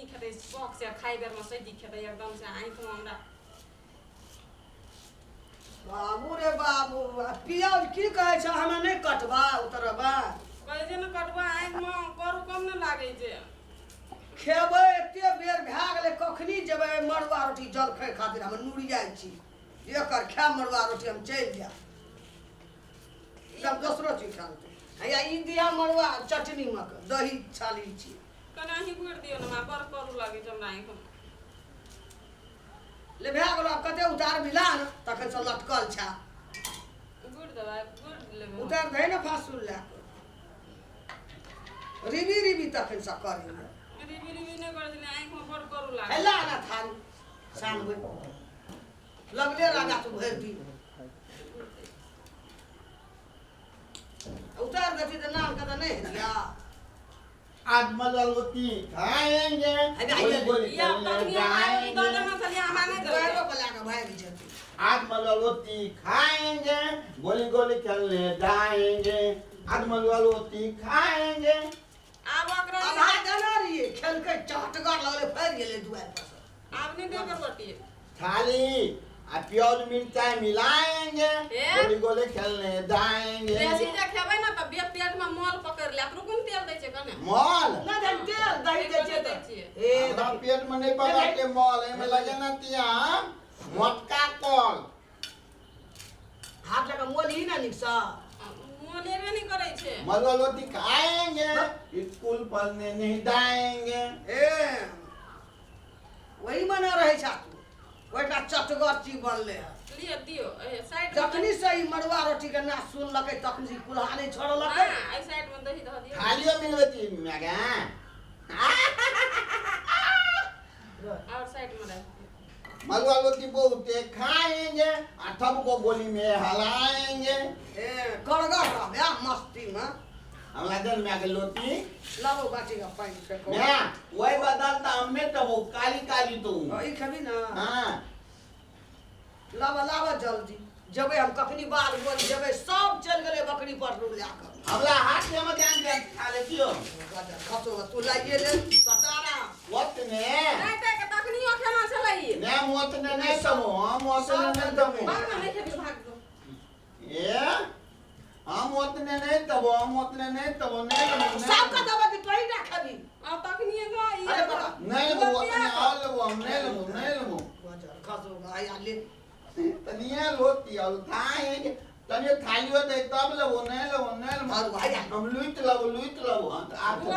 सैनी खेते शौक से खाई बेर में सैनी खेते एकदम से आँख में हमरा बाबू रे बाबू पियाज की कहे छ हमें नहीं कटबा उतरबा कहे जे न कटबा आँख में करू कम न लागे जे खेबै एते बेर भए गेलै कखनी जेबै मड़ुआ रोटी जल खाय खातिर हम नुरी जाइ छी एकर खा मड़ुआ रोटी हम चलि जाएब सब दोसरो चीज खा या ई दिया मड़ुआ चटनी में दही छाली छी कना ही गुड़ दियो न हमरा बड़ करू लागे जे हमरा आँख में ले भए गेलो आब कते उतार मिला न तखन से लटकल छा गुड़ दबा गुड़ लेबे उतार दे न फासुल ला रिबी रिबी तखन से करी रिबी रिबी नहीं कर दिले आँख में बड़ करू लागे हेला ना थान सानबै लगले रागा तू भर दी उतार देती तो नाम का तो नहीं दिया आज मलवती खाएंगे या तनिया आई दले में चलिए हमारे नहीं पैरों पर लगा भाई जती आज मलवती खाएंगे गोली गोली खेलने जाएंगे आज मलवती खाएंगे अब ओकरा अब हाथ जाना रही खेल के चटगर लगले फैर गेले दुआर पर आप नहीं देकर रोटी थाली प्याज मिर्चाई मिलाएंगे गोली गोली खेलने जाएंगे देसी जे खेबै ना त पेट में मोल पकड़ ले रुकुन तेल दै छै कने मॉल ना धन तेल दही दे छै दै ए ए पेट में नहीं पकड़ के मॉल में लगे ना तिया मोटका कॉल हाथ लगा मोल ही ना निकसा मोलेबे नहीं करे छै मलवती खाएंगे स्कूल पढ़ने नहीं जाएंगे ए वही मना रहे छा तू ओटा चटगर ची बनले लिए दियो ए साइड जखनी से ई मड़ुआ रोटी के ना सुन लके तखनी कुल्हा नहीं छोड़लके हां ए साइड में दही ध दियो थालियों मिलवती मगा और साइड में रख मलवती बहुते खाएंगे ठब को गोली में हलाएंगे ए करगर रहबे मस्ती में हमरा जन में के लोटी लाबो बाटी का पानी से को मैं वही बदलता हमें तो वो काली काली तो ई खबी ना हां लाबा लाबा जल्दी जबे हम कखनी बाल बोल जबे सब चल गेले बकरी पर रू जाकर हमरा हाथ में ध्यान दे खा लेतियो खसो तू लाइए ले सतारा वक्त ने नहीं ते के तखनियो खेना छलै ने मोत ने नहीं समो हम मोत ने नहीं समो भाग में नहीं खेबी भाग दो ए हम ओतने नहीं तबो हम ओतने नहीं तबो नहीं सब का दबा के तोई ना खबी अब तखनिए गो अरे बाबा नहीं वो ओतने आल वो हम नहीं लो खसो भाई आले तनिया लोती और थाए तनिया थालियो दे तब लो नहीं लो और भाई हम लुट लो आप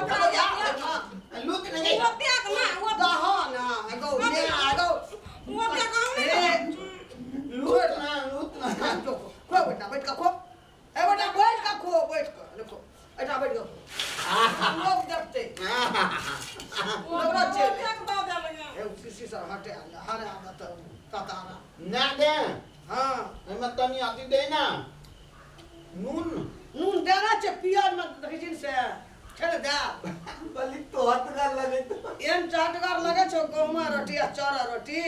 लुट नहीं वो त्याग ना वो दहा ना गो ले आगो वो त्याग लुट ना खो बेटा बैठ का खो ए बेटा बैठ का खो बैठ का देखो बेटा बैठ का लोग देखते वो त्याग दो दे लगे ए किसी से हटे हरे आ तो ततारा ना दे हां मैं तनी आती दे ना नून देना चे पियाज में देखिन से छेड़ दे बलि तो हाथ कर लगे तो एन चाटगर लगे छो गहुमा रोटी आ चौरा रोटी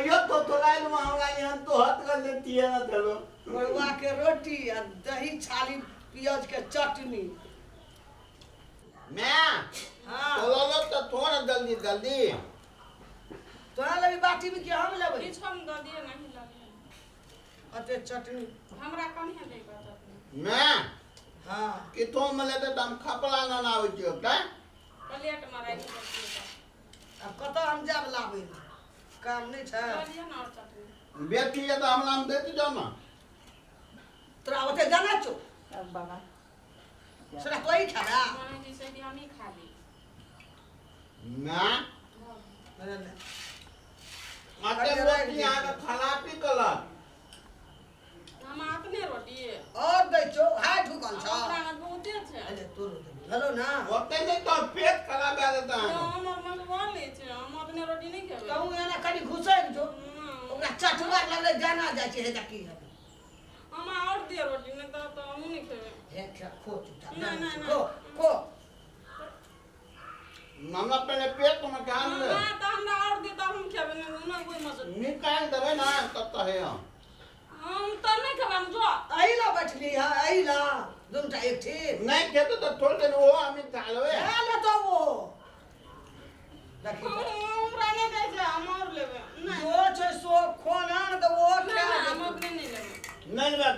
यो तो लाइन में हमरा यहां तो हाथ कर लेती है ना चलो मड़ुआ के रोटी आ दही छाली पियाज के चटनी मैं हां तो थोड़ा जल्दी तोरा लबी बाटी में के हम लेबै बीच हम द दिए नहीं लगे अते चटनी हमरा कहीं नहीं बता मैं हां कि तो मले तो दम खपला ना आवे छियो का प्लेट में राखी दे अब कत हम जाब लाबै काम नहीं छै दिए ना और चटनी बेटी है तो हमरा हम देती जाओ ना तोरा ओते जाना छो अब बाबा सरा तोई खाबा माने जैसे कि हम ही खा ली मैं आते रोटी आके खलापी कला हम अपने रोटी और दै छो हाय ठुकल छ हमरा में बहुते छै अरे तोर हेलो ना ओते नहीं तो पेट खराब आ जाता है हम मंगवा ले छै हम अपने रोटी नहीं खेबै कहूं एना कनी घुसै छो ओकरा चटवा लगले जाना जाय छै हे देखी हम और दे रोटी नहीं तो हम नहीं खेबै हे खा खो चुटा नहीं, खो हमरा पहले पेट में कान ले ना तो हमरा और दे तब हम खेबै नहीं कोई मजा निकाल देबे ना तब तो है हम तो नहीं खेबै हम जो आइला बैठली है आइला दुमटा एक थी नहीं खेतो तो थोड़े दिन वो हमें खा लेवे आला तो वो देखी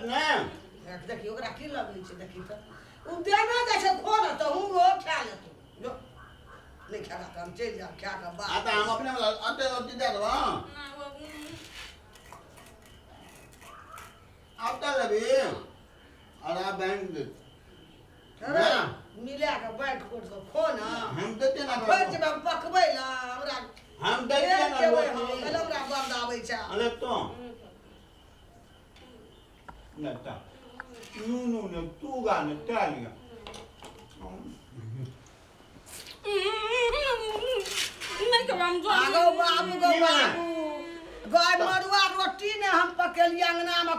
मिलत ने देखी ओकरा की लगै छै देखी त उ देना दै छै खो न त हूँ वो खा लेतो जो नहीं खाना त हम चल जा खा के बाद आता हम अपने वाला आटे रोटी दे दो आता लबी अरे बैंक दे अरे मिला के बैठ कोट के खो न हम देते ना खोज में पकबै ला हमरा हम देते ना रोटी हमरा बंद आबै छै अरे तो नता नु तू गा न टालिया नहीं के हम जो आगो बाबू गाय मड़ुआ रोटी ने हम पकेलिया अंगना में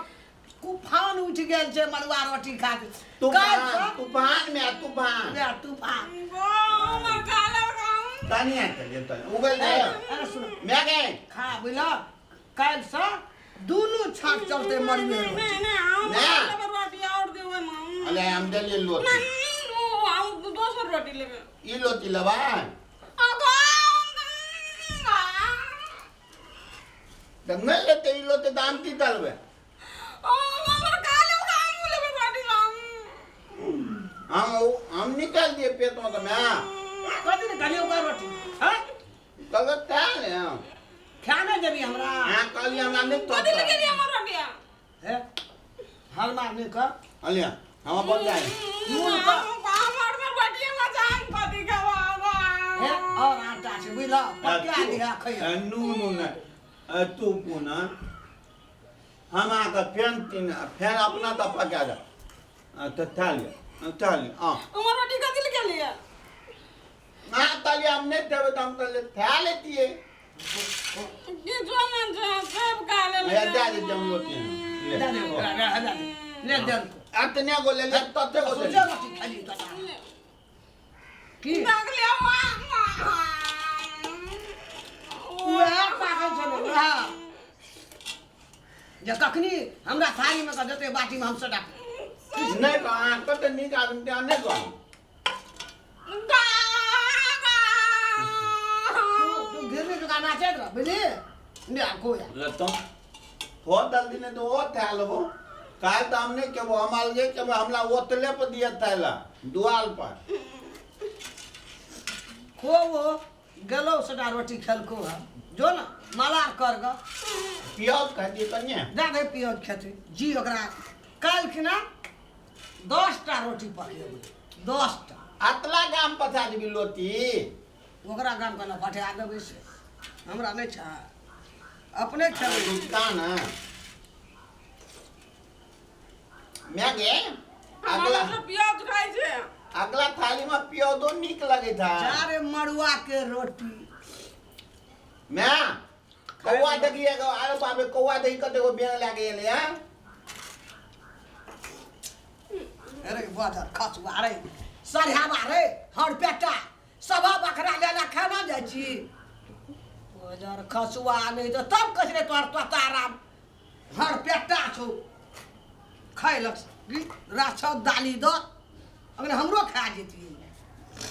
तूफान उठ गेल छै मड़ुआ रोटी खा के तूफान में तूफान तूफान मर काला काम तानिया चले तो उगल दे अरे सुन मैं गए खा बुझल काल से दुनू छाट चलते मड़ुए नहीं हम रोटी और देवे मां अरे हम दे ले लोटी नहीं हम दोसर रोटी लेबे ई लोटी लबा दंगल लेते ई लोटे दाम की तलबे मर काला काम लेबे रोटी हम निकाल दिए पेट में तो मैं कथि ने खाली ओकर रोटी हैं कल क्या ले खाना देबी हमरा हां कल हमरा नहीं तो कथि लगे रे हमर रोटिया है हल मारने का अलिया हम बन जाए नून का हमर रोटिया में जान कथि खावा है और आटा से बुझल पका दिया खइया नून तू पुना हम आका फैन अपना तो पका जा तो थालिया हमर रोटी कथि लगे लिया हां तालिया हमने देवे तो हम तो था लेती है ये जो ना सब काले मैं दे दे जम लोटी ले दे अतने को ले तते को ले रोटी खाली तो की दाग ले उहे पागल छलो हां जे कखनी हमरा थाली में का देते बाटी में हम सटा नहीं कहां तो नहीं आदमी आने को तू घर में दुकान आ चल बुझली ने को या तो हो जल्दी ने तो वो था लो काय तो हमने के वो हमाल जे के हमला ओतले पर दिया थाला दुआल पर खो वो गलो सटा रोटी खेलको है जो ना मलार कर ग प्याज खा दिए कन्या जा दे पियोज खेते जी ओकरा काल खिना 10 टा रोटी पकेबे 10 टा अतला गाम पथा दी लोटी ओकरा गाम कना पठा देबै से हमरा नहीं छा अपने खेबै दुकान है मैं गे अगला प्याज खाई छे अगला थाली में प्याजो निक लगे था चारे मड़ुआ के रोटी मैं कौवा देखिए अरे बाबे कौवा देखी कते को बेंग लागे ले हां अरे बाजार खसुआ रे सरहावा रे हर पेटा सभा बकरा लेला खाना जाइ छी बाजार खसुआ नहीं तो तब कसरे तोर तोताराम हर पेटा छौ खाइलक राछ दाली द अगर हमरो खा जेती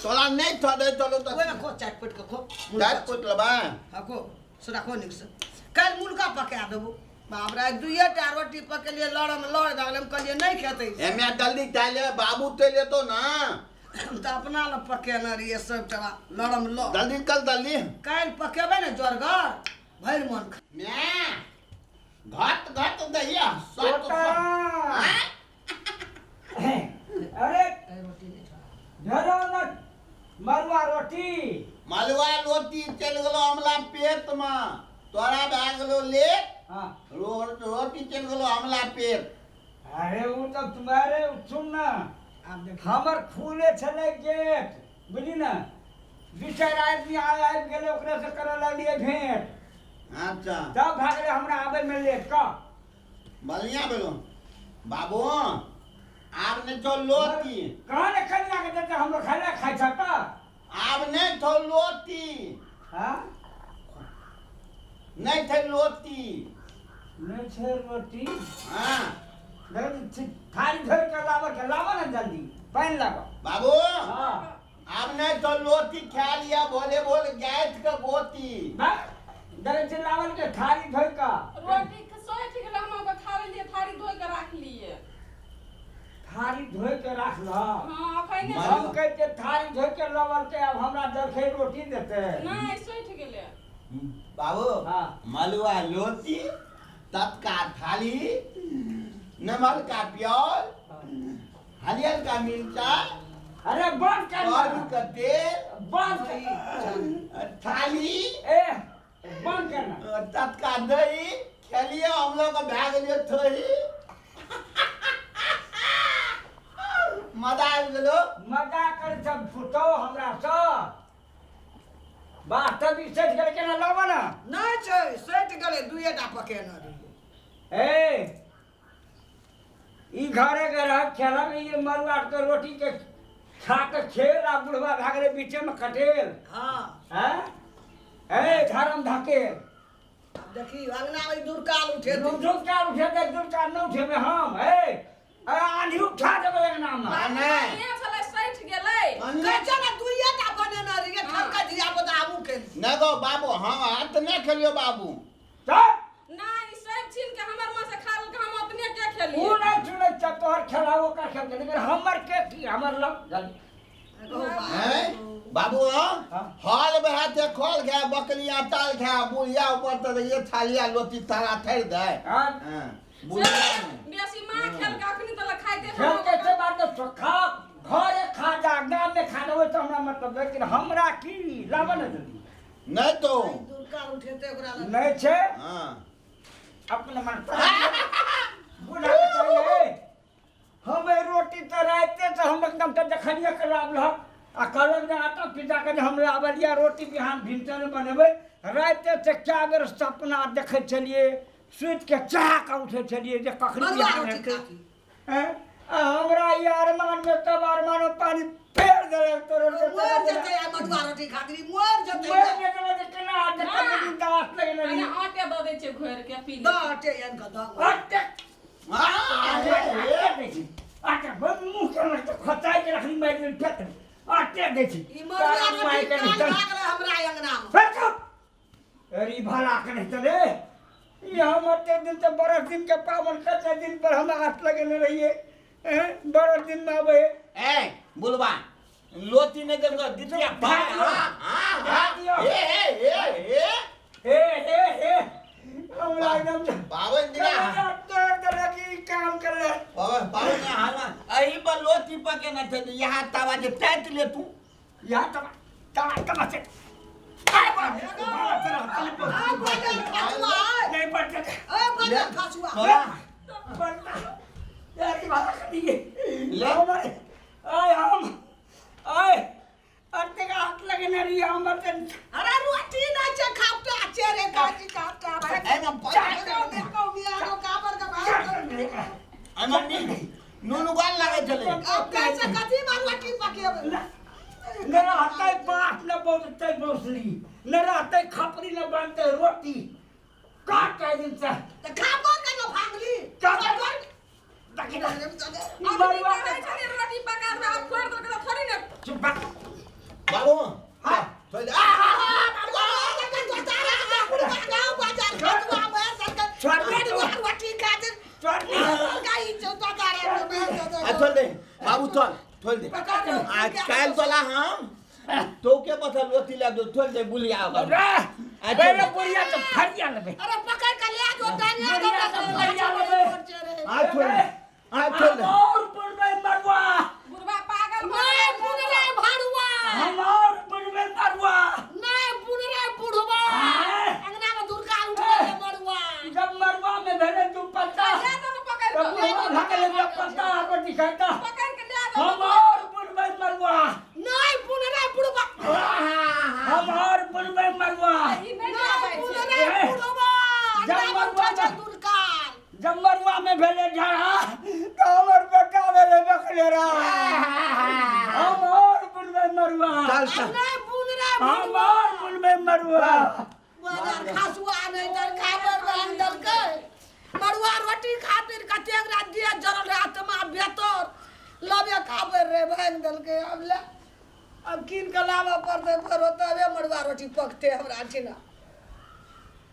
तोला नहीं था दे चलो तो ओए खो चाट पट के खो चाट पुट लबा हाको सदा खो निक से काल मुर्गा पका देबो बाप रे दुइये टा रोटी पकेलिए लड़ दाल हम कहलिए नहीं खेतै एमे जल्दी ताले बाबू ते ले तो ना हम तो अपना ल पकेना रहिए सब टवा लड़म ल जल्दी कल जल्दी काल पकेबे ने जोरगर भर मन मैं घट दहिया सब अरे धरो न मलवा रोटी मलवा रोटी चल गेलो हमला पेट में तोरा भाग गेलो ले हाँ रोटी चल गेलो हमला पेट अरे वो तो तुम्हारे सुन ना हमर खुले छले गेट बुझी ना दू चार आदमी आबि गेले ओकरा से करे लगलिए भेंट अच्छा तब भागले हमरा आबे में लेट का बलिया बेलो बाबू आप ने तो लोटी कहां ने खनिया के देते हम खाना खाइ छ का आप ने तो लोटी हां नहीं थे लोटी नहीं छे रोटी हां थाली धर के लावा ना जल्दी पानी लावा बाबू हां आपने तो लोटी खा लिया बोले गैस का गोती दरे से लावल के थाली धोई का रोटी सोए ठीक ला हम खा लिए थाली धोई के रख लिए देते नहीं सैठ गेले बाबू हाँ। मलुआ लोटी तत्का थाली नमक का प्याज हरियर का मिर्चा अरे बंद कर कड़ू का तेल बंद थाली ए बंद करना तत्का दही खेलिए हम लोग भाग लिए थोड़ी मजा आ गेलो मजा कर सब फुटो हमरा स वास्तव ई सेट करके ना लावा ना नहीं छै सैठ गेलै दुएटा पकेने रहिए ए ई घरे के रह खेला में ये मरुआ के रोटी के खा के खेल आ बुढ़वा भागले बीचे में कटेल हाँ हैं ए धर्म धकेल देखी अंगना में दुरकाल उठे दुर्काल उठे दे दुर्काल न उठे में हम ए आंधी उठा देबे एक नाम में ये छले सैठ गेले कैसे ना दुएटा बनेने रहिए ठक्का दिया बता आबू के नहीं गो बाबू हम हाथ नहीं खेलियो बाबू चल नहीं सब छीन के हमर मां से खा के हम अपने के खेलिए ऊ नहीं सुने तोहर खेलाओ का खेल के लेकिन हमर के की हमर लग जल्दी हैं बाबू हाल में हाथे खोल गया बकरियां ताल गया बुढ़िया ऊपर तो ये थालिया लोटी तारा थर दे हां हां बुढ़िया बेसी मां खेल के अखनी तक खाइते खेल के से बात तो खा घरे खा जा गांव में खा देबे तो हमरा मतलब लेकिन हमरा की लावन जल्दी नहीं तो दुरकाल उठेते ओकरा नहीं छे हां अपने मन बुला के चाहिए हमें रोटी तो राते से हम एकदम तो देखनिए के लावल आ कलम में आटा पिटा के हम लावलिया रोटी बिहान भिनचर में बनेबे राते से क्या बेर सपना देखे चलिए सुत के चाह का उठे चलिए जे कखनी बिहान के हैं हमरा यार मान में तब अरमान में पानी फेर देले तोर मोर जते आ मडुआ रोटी खातिर मोर जते केना देखने दिन दास लगे मैंने नहीं आटे दे दे छे घोर के पी ले दाटे यन का दा आटे आटे बन मुंह के मत खताई के रखनी मैं दिन फेंक आटे देखी ई मडुआ रोटी काल लागले हमरा अंगना में फेंक अरे भला करे चले ये हम अते दिन तो बरस दिन के पावन करते दिन पर हम हाथ लगे न रहिए बरस दिन में आवे ए बुलवा लोटी ने देखो दितिया हां ए हमरा एकदम बावन दिना तो लगी काम कर ले बावन ने हाल अही पर लोटी पके न थे यहां तवा जे टैट ले तू या तब से नहीं पड़ते ए बजा खसुआ पड़ता यार की बात कर दिए ले हम आए अते का हाथ लगे न रही हम अते अरे रोटी ना चे खापटा चेरे काजी कापटा ए न देखो बियानो काबर का बात अननी नूनू गाल लगे चले अब कैसे कथी मार रोटी पकेबे मेरा हाथे बात न बोलते मौसली मेरा हाथे खपरी न बनते रोटी काट के दिन से त खाबर का न भागली खाबर ताकि अब छले रोटी पका में आप फोड़ दो के थोड़ी ना चुप बाबू हां चल बाबू चल दे आज काल तोला हम तो के बता लोटी ला दो थोल दे बुलिया पहले बुढ़िया तो फरिया लेबे अरे पकड़ के ले दो दानिया आज थोल दे और पुर में मरवा बुढ़वा पागल नहीं बुनरे भाड़ुआ हम और पुर में मरवा नहीं बुनरे बुढ़वा अंगना में दुर्गा उठे मरवा जब मरवा में भेले तू पत्ता ले दो पकड़ तो के बुढ़वा भागे ले पत्ता रोटी खाता पकड़ के ले दो हम और पुर में मरवा नहीं बुनरे बुढ़वा हम और पुर में मरवा ई नहीं आबै छे बुनरे बुढ़वा जब मरवा दुर्गा जब मरवा में भेले झड़ा तो हमर बेटा भेले बकलेरा हम और पुर में मरवा नहीं बुनरे हम और पुर में मरवा बाजार खासुआ नहीं दर खाबर रंग दल के मरुआ रोटी खातिर कते रात दिया जरल रात में बेतर लबे खाबर रे भांग दल के अब ले अब किन के लावा पड़ते पर होता वे मरुआ रोटी पकते हमरा छिना